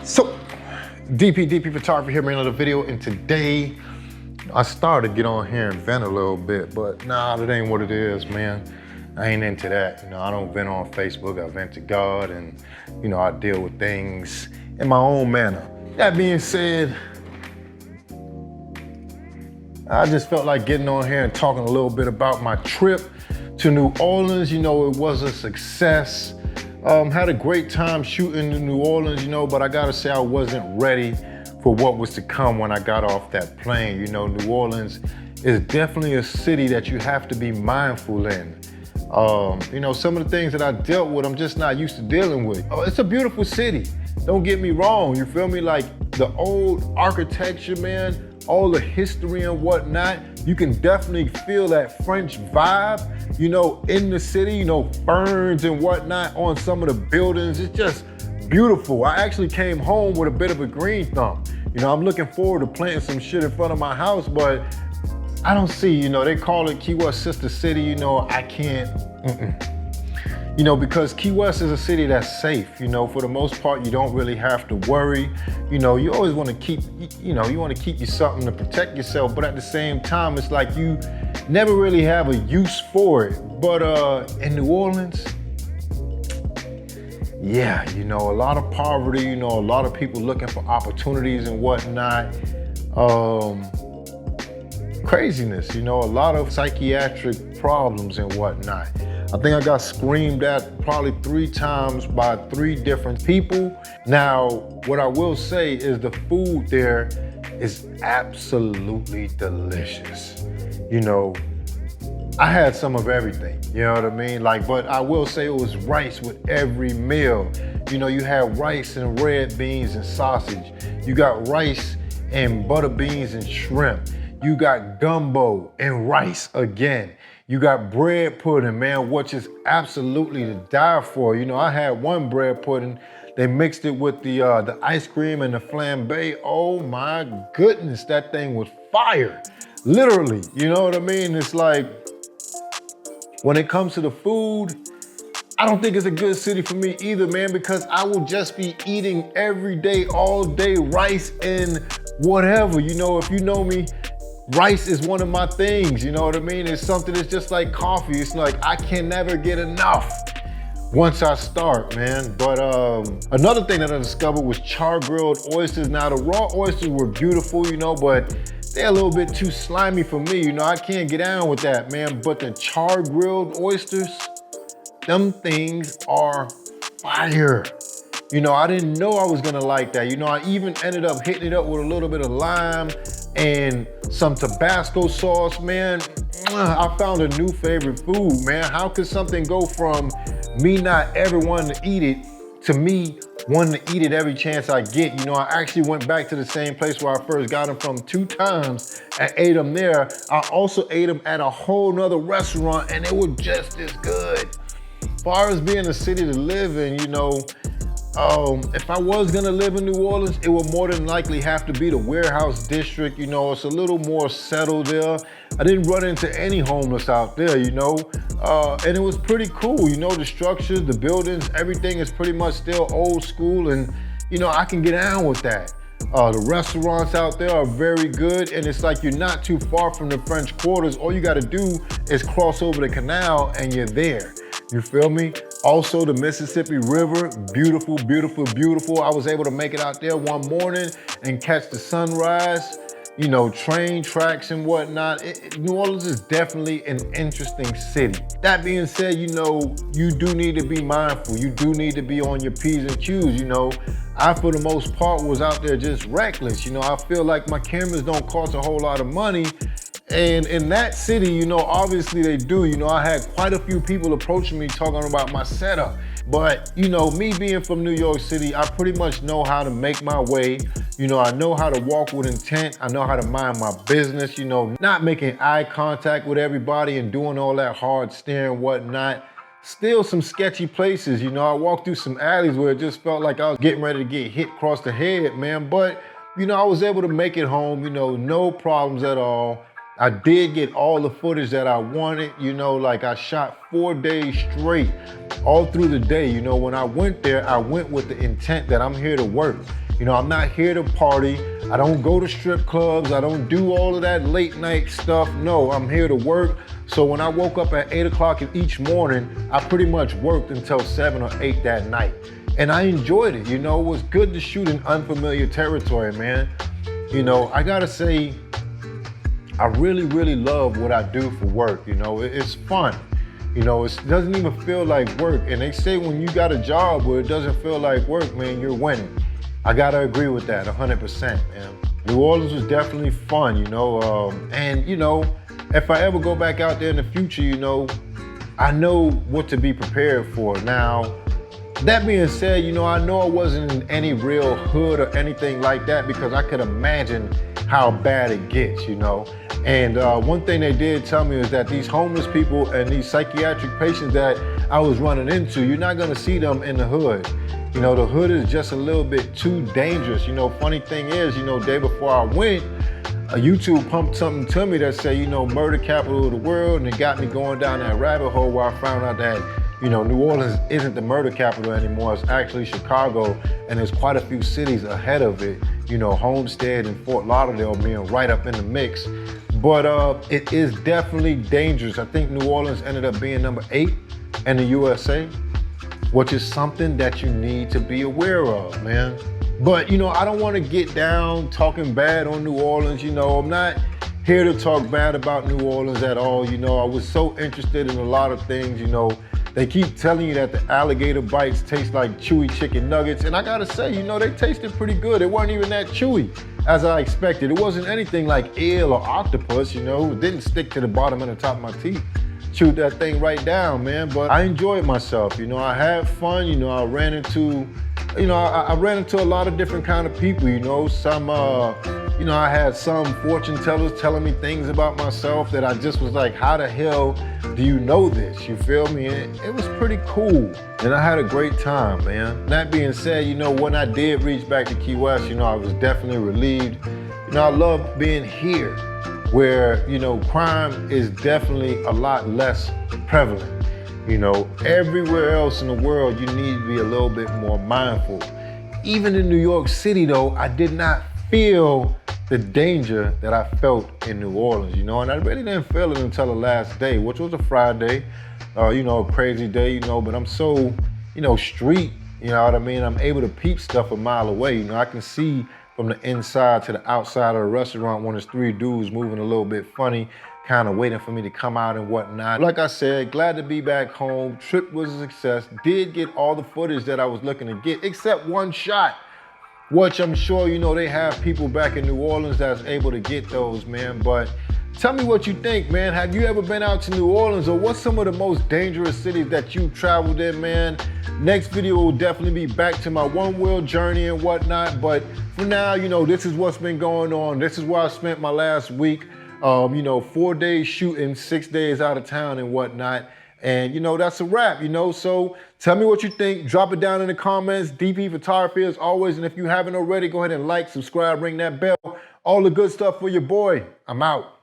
So, DP Photography here, man, another video, and today I started to get on here and vent a little bit, but nah, that ain't what it is, man. I ain't into that. I don't vent on Facebook. I vent to God, and I deal with things in my own manner. That being said, I just felt like getting on here and talking a little bit about my trip to New Orleans. It was a success. Had a great time shooting in New Orleans, but I gotta say I wasn't ready for what was to come when I got off that plane. New Orleans is definitely a city that you have to be mindful in. Some of the things that I dealt with, I'm just not used to dealing with. It's a beautiful city, don't get me wrong, you feel me? Like the old architecture, man, all the history and whatnot, you can definitely feel that French vibe, in the city, ferns and whatnot on some of the buildings. It's just beautiful. I actually came home with a bit of a green thumb. I'm looking forward to planting some shit in front of my house, but I don't see, they call it Key West Sister City, I can't, because Key West is a city that's safe, for the most part, you don't really have to worry. You always want to keep, you want to keep you something to protect yourself, but at the same time, it's like you never really have a use for it. But in New Orleans, yeah, a lot of poverty, a lot of people looking for opportunities and whatnot. Craziness, a lot of psychiatric problems and whatnot. I think I got screamed at probably 3 times by 3 different people. Now, what I will say is the food there is absolutely delicious. I had some of everything, you know what I mean? But I will say it was rice with every meal. You had rice and red beans and sausage. You got rice and butter beans and shrimp. You got gumbo and rice again. You got bread pudding, man, which is absolutely to die for. I had one bread pudding. They mixed it with the ice cream and the flambe. Oh my goodness, that thing was fire. Literally, you know what I mean? It's like, when it comes to the food, I don't think it's a good city for me either, man, because I will just be eating every day, all day, rice and whatever. If you know me, rice is one of my things, you know what I mean? It's something that's just like coffee. It's like I can never get enough once I start, man. But another thing that I discovered was char-grilled oysters. Now, the raw oysters were beautiful, but they're a little bit too slimy for me. I can't get down with that, man. But the char-grilled oysters, them things are fire. I didn't know I was gonna like that. I even ended up hitting it up with a little bit of lime and some Tabasco sauce, man. I found a new favorite food, man. How could something go from me not ever wanting to eat it to me wanting to eat it every chance I get? I actually went back to the same place where I first got them from 2 times and ate them there. I also ate them at a whole nother restaurant and they were just as good. As far as being a city to live in, if I was gonna live in New Orleans, it would more than likely have to be the warehouse district. It's a little more settled there. I didn't run into any homeless out there, and it was pretty cool. The structures, the buildings, everything is pretty much still old school, and I can get down with that. The restaurants out there are very good, and it's like you're not too far from the French Quarters. All you gotta do is cross over the canal and you're there. You feel me? Also, the Mississippi River, beautiful, beautiful, beautiful. I was able to make it out there one morning and catch the sunrise, train tracks and whatnot. New Orleans is definitely an interesting city. That being said, you do need to be mindful. You do need to be on your P's and Q's, I, for the most part, was out there just reckless. I feel like my cameras don't cost a whole lot of money. And in that city, obviously they do. I had quite a few people approaching me talking about my setup. But, me being from New York City, I pretty much know how to make my way. I know how to walk with intent. I know how to mind my business, not making eye contact with everybody and doing all that hard staring and whatnot. Still some sketchy places, I walked through some alleys where it just felt like I was getting ready to get hit across the head, man. But, I was able to make it home, no problems at all. I did get all the footage that I wanted, like I shot 4 days straight, all through the day. When I went there, I went with the intent that I'm here to work. You know, I'm not here to party. I don't go to strip clubs. I don't do all of that late night stuff. No, I'm here to work. So when I woke up at 8 o'clock each morning, I pretty much worked until 7 or 8 that night. And I enjoyed it. You know, it was good to shoot in unfamiliar territory, man. You know, I gotta say, I really, really love what I do for work. You know, it's fun. You know, it doesn't even feel like work. And they say when you got a job where it doesn't feel like work, man, you're winning. I gotta agree with that 100%, man. New Orleans was definitely fun, you know, and you know, if I ever go back out there in the future, you know, I know what to be prepared for. Now, that being said, you know I wasn't in any real hood or anything like that because I could imagine how bad it gets, you know. And one thing they did tell me is that these homeless people and these psychiatric patients that I was running into, you're not gonna see them in the hood. You know, the hood is just a little bit too dangerous. You know, funny thing is, you know, day before I went, YouTube pumped something to me that said, you know, murder capital of the world, and it got me going down that rabbit hole where I found out that, you know, New Orleans isn't the murder capital anymore. It's actually Chicago, and there's quite a few cities ahead of it. You know, Homestead and Fort Lauderdale being right up in the mix. But it is definitely dangerous. I think New Orleans ended up being number 8 in the USA, which is something that you need to be aware of, man. But, you know, I don't want to get down talking bad on New Orleans. You know, I'm not here to talk bad about New Orleans at all. You know, I was so interested in a lot of things. You know, they keep telling you that the alligator bites taste like chewy chicken nuggets. And I gotta say, you know, they tasted pretty good. It wasn't even that chewy as I expected. It wasn't anything like eel or octopus, you know. It didn't stick to the bottom and the top of my teeth. Chewed that thing right down, man. But I enjoyed myself. You know, I had fun. You know, I ran into a lot of different kind of people. You know, some, you know, I had some fortune tellers telling me things about myself that I just was like, how the hell do you know this? You feel me? And it was pretty cool. And I had a great time, man. That being said, you know, when I did reach back to Key West, you know, I was definitely relieved. You know, I love being here, where, you know, crime is definitely a lot less prevalent. You know, everywhere else in the world, you need to be a little bit more mindful. Even in New York City, though, I did not feel the danger that I felt in New Orleans, you know, and I really didn't feel it until the last day, which was a Friday, you know, a crazy day, you know, but I'm so, you know, street, you know what I mean? I'm able to peep stuff a mile away. You know, I can see from the inside to the outside of the restaurant when there's 3 dudes moving a little bit funny, kind of waiting for me to come out and whatnot. Like I said, glad to be back home. Trip was a success. Did get all the footage that I was looking to get, except one shot, which I'm sure, you know, they have people back in New Orleans that's able to get those, man. But tell me what you think, man. Have you ever been out to New Orleans, or what's some of the most dangerous cities that you've traveled in, man? Next video will definitely be back to my one-wheel journey and whatnot. But for now, you know, this is what's been going on. This is where I spent my last week. You know, 4 days shooting, 6 days out of town and whatnot. And, you know, that's a wrap, you know. So tell me what you think. Drop it down in the comments. DP Photography as always. And if you haven't already, go ahead and like, subscribe, ring that bell. All the good stuff for your boy. I'm out.